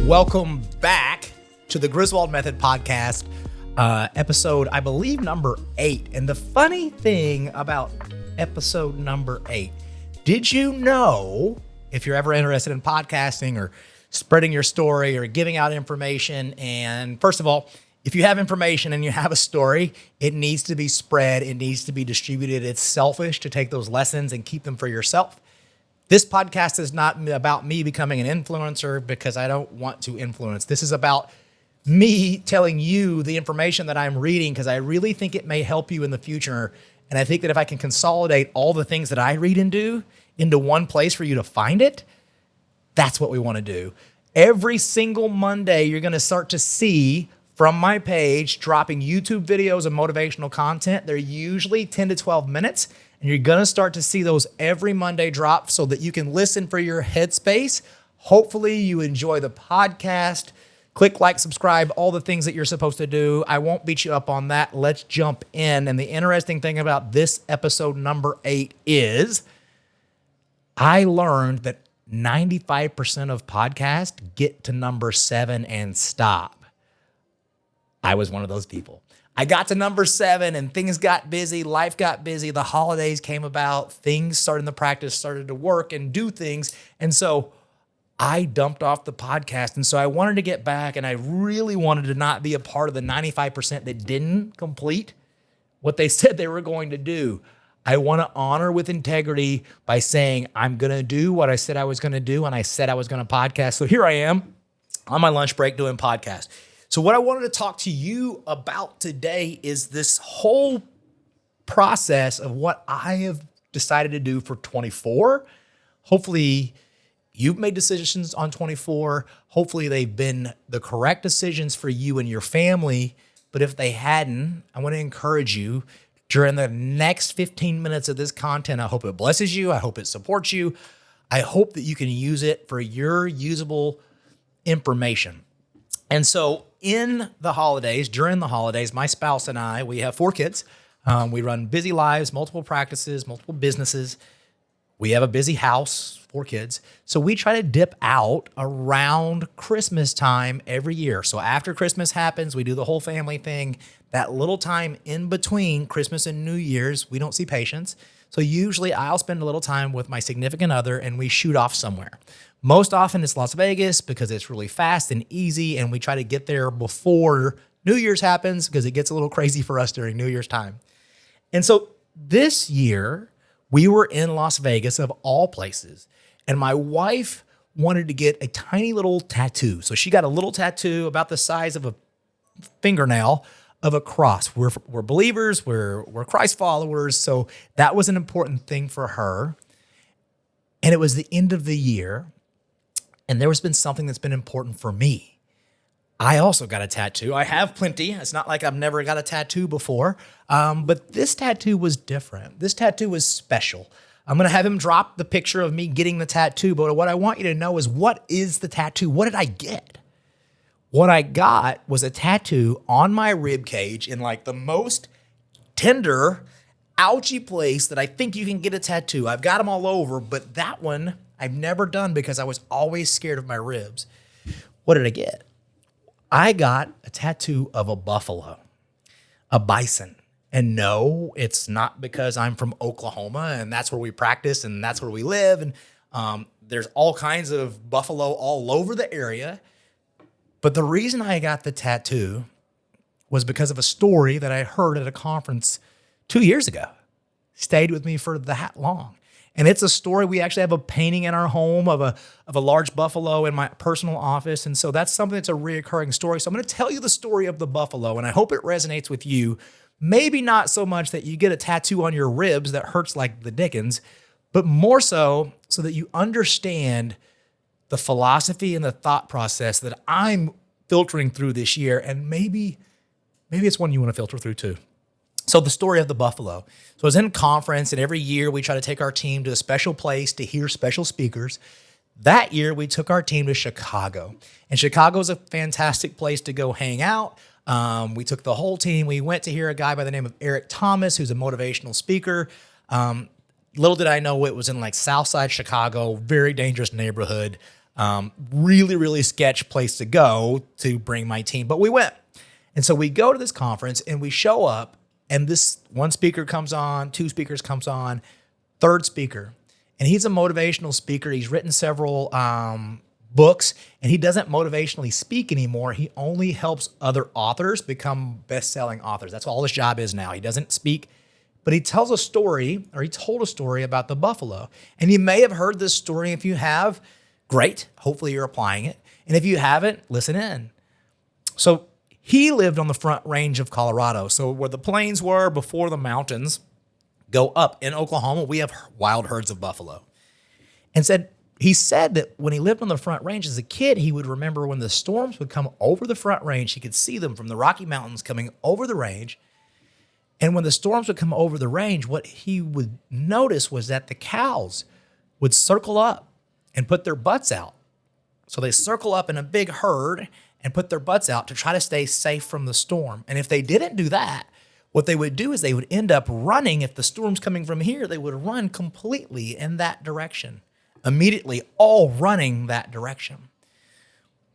Welcome back to the Griswold Method podcast, episode, I believe, number 8. And the funny thing about episode number 8, did you know, if you're ever interested in podcasting or spreading your story or giving out information, and first of all, if you have information and you have a story, it needs to be spread, it needs to be distributed. It's selfish to take those lessons and keep them for yourself. This podcast is not about me becoming an influencer because I don't want to influence. This is about me telling you the information that I'm reading because I really think it may help you in the future. And I think that if I can consolidate all the things that I read and do into one place for you to find it, that's what we want to do. Every single Monday, you're going to start to see from my page dropping YouTube videos of motivational content. They're usually 10 to 12 minutes. And you're going to start to see those every Monday drop so that you can listen for your headspace. Hopefully you enjoy the podcast. Click like, subscribe, all the things that you're supposed to do. I won't beat you up on that. Let's jump in. And the interesting thing about this episode number 8 is I learned that 95% of podcasts get to number 7 and stop. I was one of those people. I got to number 7 and things got busy. Life got busy. The holidays came about. Things started in the practice, started to work and do things. And so I dumped off the podcast. And so I wanted to get back, and I really wanted to not be a part of the 95% that didn't complete what they said they were going to do. I want to honor with integrity by saying I'm going to do what I said I was going to do, and I said I was going to podcast. So here I am on my lunch break doing podcast. So what I wanted to talk to you about today is this whole process of what I have decided to do for 24. Hopefully you've made decisions on 24. Hopefully they've been the correct decisions for you and your family. But if they hadn't, I want to encourage you during the next 15 minutes of this content. I hope it blesses you. I hope it supports you. I hope that you can use it for your usable information. And so in the holidays, during the holidays, my spouse and I, we have 4 kids. We run busy lives, multiple practices, multiple businesses. We have a busy house, 4 kids. So we try to dip out around Christmas time every year. So after Christmas happens, we do the whole family thing. That little time in between Christmas and New Year's, we don't see patients. So usually I'll spend a little time with my significant other and we shoot off somewhere. Most often it's Las Vegas because it's really fast and easy, and we try to get there before New Year's happens because it gets a little crazy for us during New Year's time. And so this year we were in Las Vegas of all places, and my wife wanted to get a tiny little tattoo. So she got a little tattoo about the size of a fingernail of a cross. We're believers, we're Christ followers, so that was an important thing for her. And it was the end of the year. And there has been something that's been important for me. I also got a tattoo. I have plenty. It's not like I've never got a tattoo before. But this tattoo was different. This tattoo was special. I'm going to have him drop the picture of me getting the tattoo. But what I want you to know is, what is the tattoo? What did I get? What I got was a tattoo on my rib cage in like the most tender, ouchy place that I think you can get a tattoo. I've got them all over, but that one I've never done because I was always scared of my ribs. What did I get? I got a tattoo of a buffalo, a bison. And no, it's not because I'm from Oklahoma and that's where we practice and that's where we live. And there's all kinds of buffalo all over the area. But the reason I got the tattoo was because of a story that I heard at a conference 2 years ago. Stayed with me for that long. And it's a story. We actually have a painting in our home of a large buffalo in my personal office. And so that's something that's a reoccurring story. So I'm going to tell you the story of the buffalo, and I hope it resonates with you. Maybe not so much that you get a tattoo on your ribs that hurts like the dickens, but more so that you understand the philosophy and the thought process that I'm filtering through this year. And maybe it's one you want to filter through too. So the story of the buffalo. So I was in a conference, and every year we try to take our team to a special place to hear special speakers. That year we took our team to Chicago, and Chicago is a fantastic place to go hang out. We took the whole team. We went to hear a guy by the name of Eric Thomas, who's a motivational speaker. Little did I know it was in like Southside Chicago, very dangerous neighborhood. Really, really sketch place to go to bring my team. But we went. And so we go to this conference and we show up, and this one speaker comes on, two speakers comes on, third speaker. And he's a motivational speaker. He's written several books, and he doesn't motivationally speak anymore. He only helps other authors become best-selling authors. That's all his job is now. He doesn't speak, but he tells a story, or he told a story about the buffalo. And you may have heard this story. If you have, great. Hopefully you're applying it. And if you haven't, listen in. So he lived on the Front Range of Colorado. So where the plains were before the mountains go up in Oklahoma, we have wild herds of buffalo. And he said that when he lived on the Front Range as a kid, he would remember when the storms would come over the Front Range, he could see them from the Rocky Mountains coming over the range. And when the storms would come over the range, what he would notice was that the cows would circle up and put their butts out. So they circle up in a big herd and put their butts out to try to stay safe from the storm. And if they didn't do that, what they would do is they would end up running. If the storm's coming from here, they would run completely in that direction, immediately all running that direction.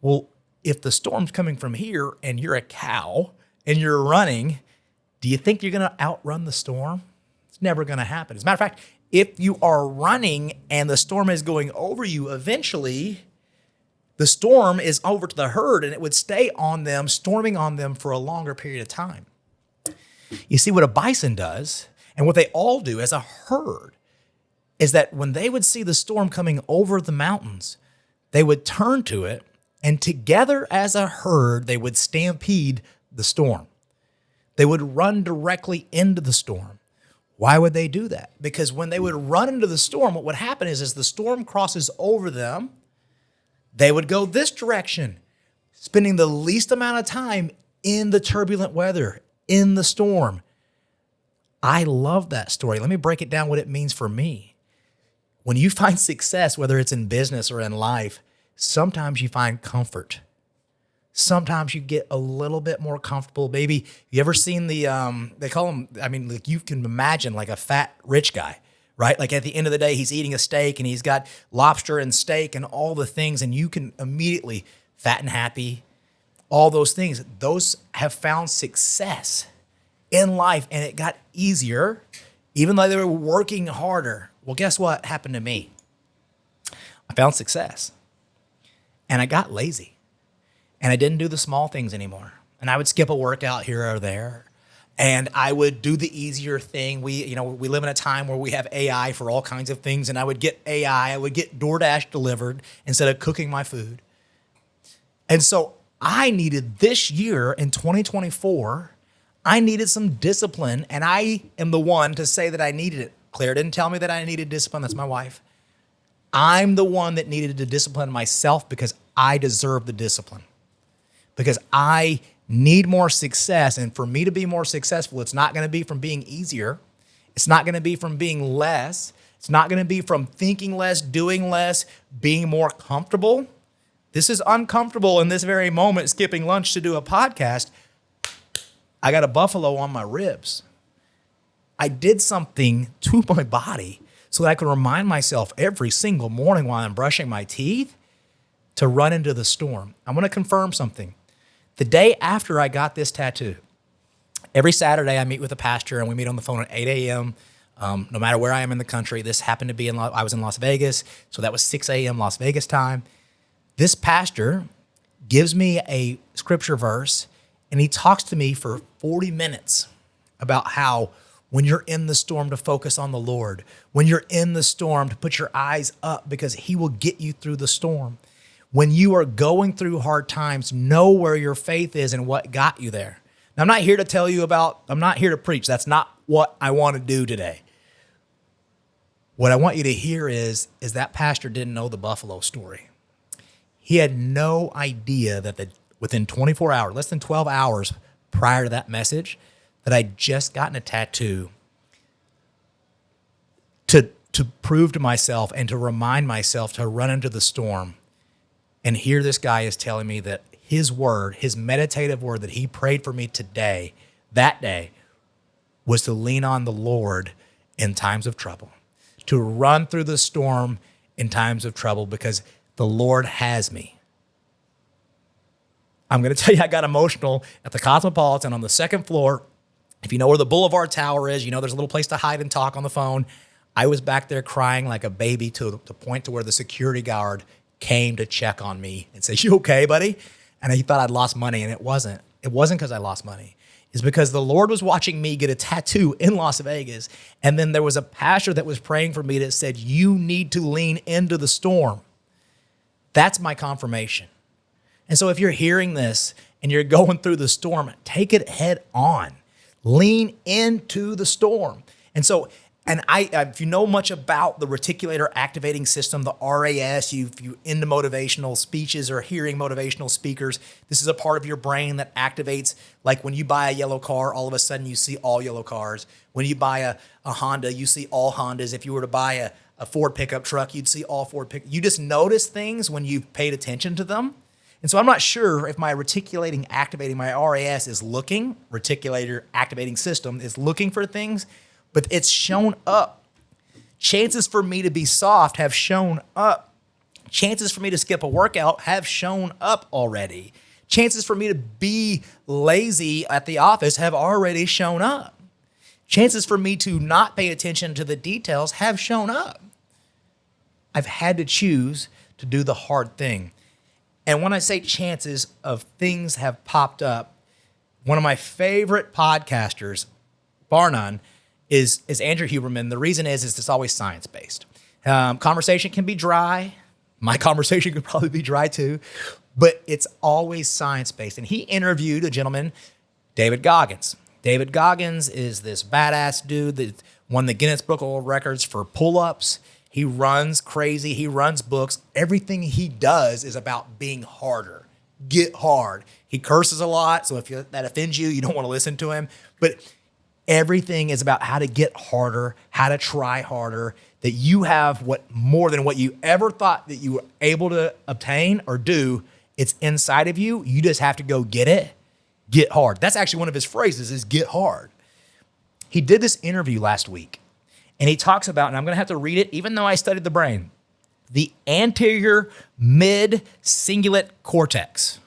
Well, if the storm's coming from here and you're a cow and you're running, do you think you're going to outrun the storm? It's never going to happen. As a matter of fact, if you are running and the storm is going over you, eventually the storm is over to the herd and it would stay on them, storming on them for a longer period of time. You see, what a bison does, and what they all do as a herd, is that when they would see the storm coming over the mountains, they would turn to it, and together as a herd, they would stampede the storm. They would run directly into the storm. Why would they do that? Because when they would run into the storm, what would happen is as the storm crosses over them, they would go this direction, spending the least amount of time in the turbulent weather, in the storm. I love that story. Let me break it down what it means for me. When you find success, whether it's in business or in life, sometimes you find comfort. Sometimes you get a little bit more comfortable. Maybe you ever seen they call them, like you can imagine like a fat rich guy, right? Like at the end of the day, he's eating a steak and he's got lobster and steak and all the things, and you can immediately fat and happy, all those things. Those have found success in life, and it got easier, even though they were working harder. Well, guess what happened to me? I found success, and I got lazy. And I didn't do the small things anymore. And I would skip a workout here or there. And I would do the easier thing. We live in a time where we have AI for all kinds of things. And I would get AI. I would get DoorDash delivered instead of cooking my food. And so I needed this year in 2024, I needed some discipline. And I am the one to say that I needed it. Claire didn't tell me that I needed discipline. That's my wife. I'm the one that needed to discipline myself because I deserve the discipline. Because I need more success. And for me to be more successful, it's not going to be from being easier. It's not going to be from being less. It's not going to be from thinking less, doing less, being more comfortable. This is uncomfortable in this very moment, skipping lunch to do a podcast. I got a buffalo on my ribs. I did something to my body so that I could remind myself every single morning while I'm brushing my teeth to run into the storm. I want to confirm something. The day after I got this tattoo, every Saturday I meet with a pastor and we meet on the phone at 8 a.m. No matter where I am in the country. This happened to be I was in Las Vegas, so that was 6 a.m. Las Vegas time. This pastor gives me a scripture verse and he talks to me for 40 minutes about how when you're in the storm to focus on the Lord, when you're in the storm to put your eyes up because he will get you through the storm. When you are going through hard times, know where your faith is and what got you there. Now, I'm not here to preach. That's not what I want to do today. What I want you to hear is that pastor didn't know the buffalo story. He had no idea that within 24 hours, less than 12 hours prior to that message, that I'd just gotten a tattoo to prove to myself and to remind myself to run into the storm. And here this guy is telling me that his word, his meditative word that he prayed for me today, that day, was to lean on the Lord in times of trouble, to run through the storm in times of trouble, because The Lord has me. I'm going to tell you, I got emotional at the Cosmopolitan on the second floor. If you know where the Boulevard Tower is, you know there's a little place to hide and talk on the phone. I was back there crying like a baby to the point to where the security guard came to check on me and said, "You okay, buddy?" And he thought I'd lost money, and it wasn't. It wasn't because I lost money. It's because the Lord was watching me get a tattoo in Las Vegas, and then there was a pastor that was praying for me that said, "You need to lean into the storm." That's my confirmation. And so if you're hearing this and you're going through the storm, take it head on. Lean into the storm. And so, if you know much about the reticular activating system, the RAS, if you into motivational speeches or hearing motivational speakers, this is a part of your brain that activates. Like when you buy a yellow car, all of a sudden you see all yellow cars. When you buy a Honda, you see all Hondas. If you were to buy a Ford pickup truck, you'd see all Ford pickup. You just notice things when you've paid attention to them. And so I'm not sure if my reticulating activating, my RAS is looking, reticulator activating system is looking for things, but it's shown up. Chances for me to be soft have shown up. Chances for me to skip a workout have shown up already. Chances for me to be lazy at the office have already shown up. Chances for me to not pay attention to the details have shown up. I've had to choose to do the hard thing. And when I say chances of things have popped up, one of my favorite podcasters, bar none, is Andrew Huberman. The reason is it's always science-based. Conversation can be dry. My conversation could probably be dry too, but it's always science-based. And he interviewed a gentleman, David Goggins. David Goggins is this badass dude that won the Guinness Book of World Records for pull-ups. He runs crazy. He runs books. Everything he does is about being harder. Get hard. He curses a lot, so if that offends you, you don't want to listen to him. But everything is about how to get harder, how to try harder, that you have more than what you ever thought that you were able to obtain or do. It's inside of you. You just have to go get it. Get hard. That's actually one of his phrases is get hard. He did this interview last week. And he talks about, and I'm going to have to read it, even though I studied the brain, the anterior mid-cingulate cortex.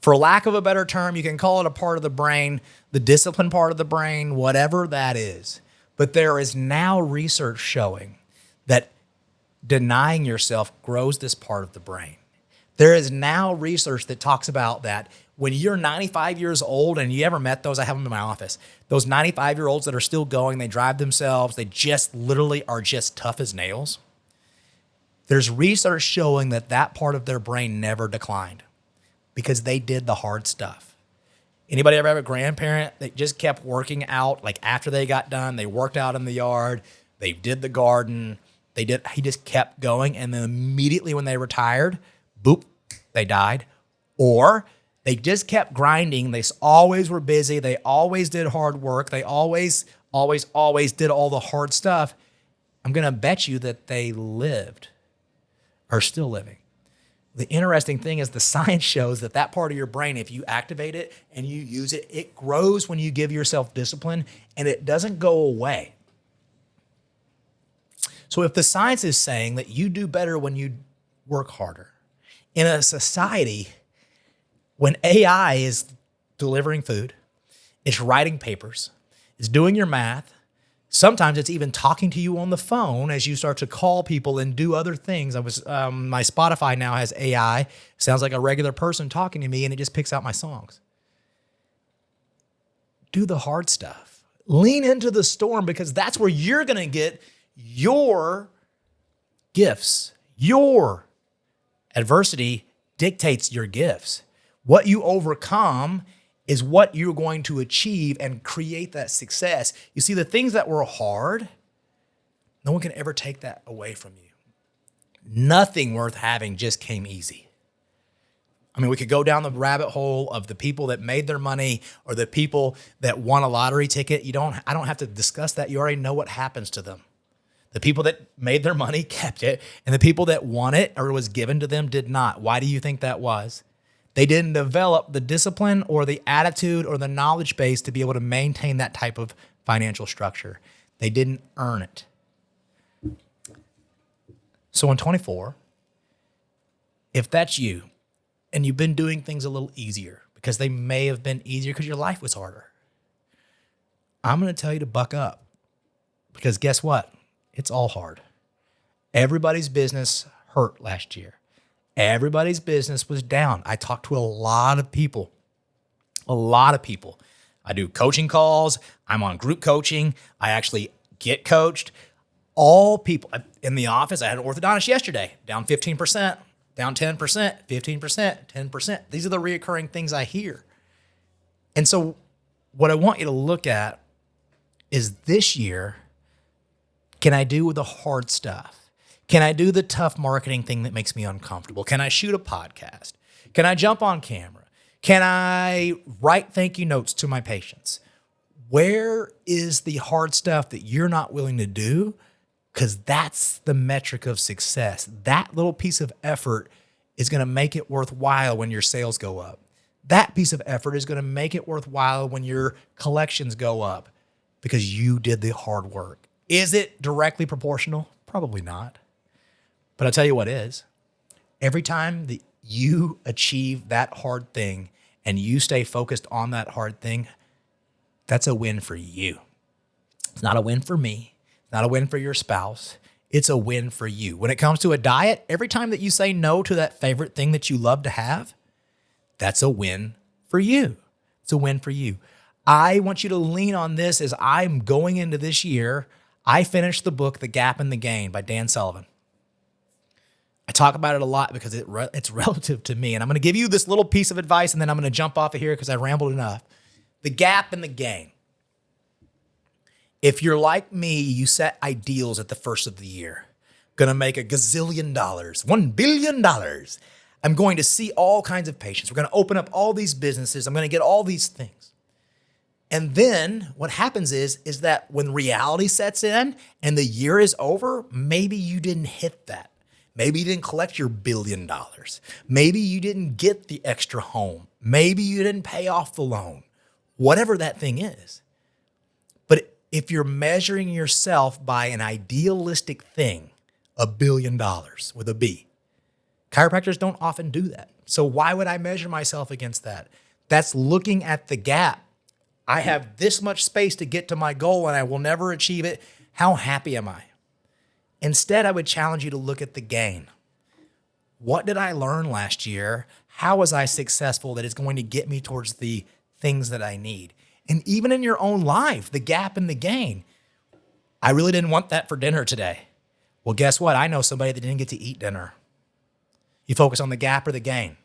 For lack of a better term, you can call it a part of the brain, the discipline part of the brain, whatever that is. But there is now research showing that denying yourself grows this part of the brain. There is now research that talks about that when you're 95 years old, and you ever met those, I have them in my office, those 95-year-olds that are still going, they drive themselves, they just literally are just tough as nails. There's research showing that part of their brain never declined because they did the hard stuff. Anybody ever have a grandparent that just kept working out, like after they got done, they worked out in the yard, they did the garden, he just kept going, and then immediately when they retired, boop, they died. Or they just kept grinding. They always were busy. They always did hard work. They always did all the hard stuff. I'm going to bet you that they are still living. The interesting thing is the science shows that part of your brain, if you activate it and you use it, it grows when you give yourself discipline and it doesn't go away. So if the science is saying that you do better when you work harder, in a society when AI is delivering food, it's writing papers, it's doing your math, sometimes it's even talking to you on the phone as you start to call people and do other things. My Spotify now has AI, sounds like a regular person talking to me, and it just picks out my songs. Do the hard stuff. Lean into the storm because that's where you're going to get your gifts. Your adversity dictates your gifts. What you overcome is what you're going to achieve and create that success. You see, the things that were hard, no one can ever take that away from you. Nothing worth having just came easy. I mean, we could go down the rabbit hole of the people that made their money or the people that won a lottery ticket. I don't have to discuss that. You already know what happens to them. The people that made their money kept it, and the people that won it or was given to them did not. Why do you think that was? They didn't develop the discipline or the attitude or the knowledge base to be able to maintain that type of financial structure. They didn't earn it. So in 24, If that's you and you've been doing things a little easier because they may have been easier because your life was harder, I'm going to tell you to buck up, because guess what? It's all hard. Everybody's business hurt last year. Everybody's business was down. I talked to a lot of people. I do coaching calls. I'm on group coaching. I actually get coached. All people in the office. I had an orthodontist yesterday, down 15%, down 10%, 15%, 10%. These are the reoccurring things I hear. And so what I want you to look at is, this year, can I do the hard stuff? Can I do the tough marketing thing that makes me uncomfortable? Can I shoot a podcast? Can I jump on camera? Can I write thank you notes to my patients? Where is the hard stuff that you're not willing to do? Because that's the metric of success. That little piece of effort is going to make it worthwhile when your sales go up. That piece of effort is going to make it worthwhile when your collections go up, because you did the hard work. Is it directly proportional? Probably not. But I'll tell you what is. Every time that you achieve that hard thing and you stay focused on that hard thing, that's a win for you. It's not a win for me. It's not a win for your spouse. It's a win for you. When it comes to a diet, every time that you say no to that favorite thing that you love to have, that's a win for you. It's a win for you. I want you to lean on this as I'm going into this year. I finished the book, The Gap and the Gain by Dan Sullivan. I talk about it a lot because it's relative to me. And I'm going to give you this little piece of advice, and then I'm going to jump off of here because I rambled enough. The gap and the gain. If you're like me, you set ideals at the first of the year. Going to make $1 gazillion, $1 billion. I'm going to see all kinds of patients. We're going to open up all these businesses. I'm going to get all these things. And then what happens is that when reality sets in and the year is over, maybe you didn't hit that. Maybe you didn't collect your $1 billion. Maybe you didn't get the extra home. Maybe you didn't pay off the loan, whatever that thing is. But if you're measuring yourself by an idealistic thing, $1 billion with a B, chiropractors don't often do that. So why would I measure myself against that? That's looking at the gap. I have this much space to get to my goal and I will never achieve it. How happy am I? Instead, I would challenge you to look at the gain. What did I learn last year? How was I successful that is going to get me towards the things that I need? And even in your own life, the gap and the gain. I really didn't want that for dinner today. Well, guess what? I know somebody that didn't get to eat dinner. You focus on the gap or the gain.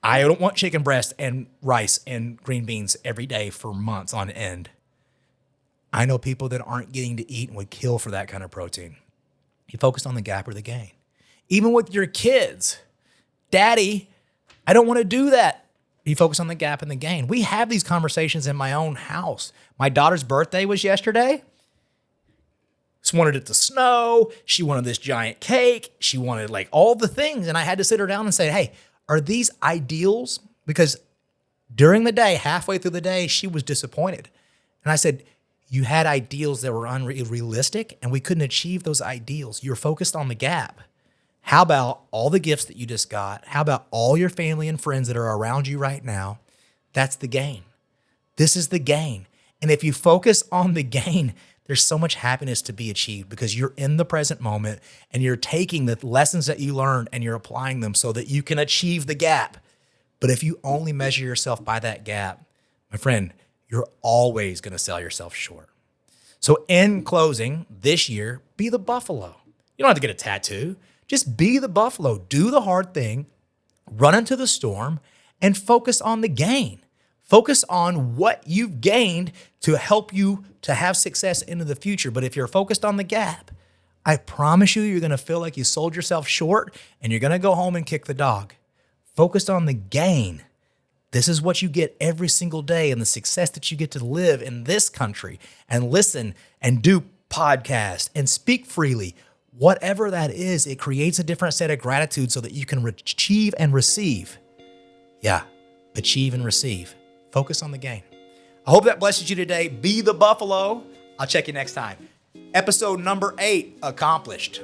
I don't want chicken breast and rice and green beans every day for months on end. I know people that aren't getting to eat and would kill for that kind of protein. You focused on the gap or the gain. Even with your kids, Daddy, I don't want to do that. You focus on the gap and the gain. We have these conversations in my own house. My daughter's birthday was yesterday. She wanted it to snow. She wanted this giant cake. She wanted like all the things. And I had to sit her down and say, hey, are these ideals? Because during the day, halfway through the day, she was disappointed. And I said, you had ideals that were unrealistic and we couldn't achieve those ideals. You're focused on the gap. How about all the gifts that you just got? How about all your family and friends that are around you right now? That's the gain. This is the gain. And if you focus on the gain, there's so much happiness to be achieved because you're in the present moment and you're taking the lessons that you learned and you're applying them so that you can achieve the gap. But if you only measure yourself by that gap, my friend, you're always going to sell yourself short. So in closing, this year, be the buffalo. You don't have to get a tattoo. Just be the buffalo. Do the hard thing, run into the storm, and focus on the gain. Focus on what you've gained to help you to have success into the future. But if you're focused on the gap, I promise you're going to feel like you sold yourself short and you're going to go home and kick the dog. Focused on the gain. This is what you get every single day and the success that you get to live in this country and listen and do podcasts and speak freely. Whatever that is, it creates a different set of gratitude so that you can achieve and receive. Yeah, achieve and receive. Focus on the gain. I hope that blesses you today. Be the buffalo. I'll check you next time. Episode number 8 accomplished.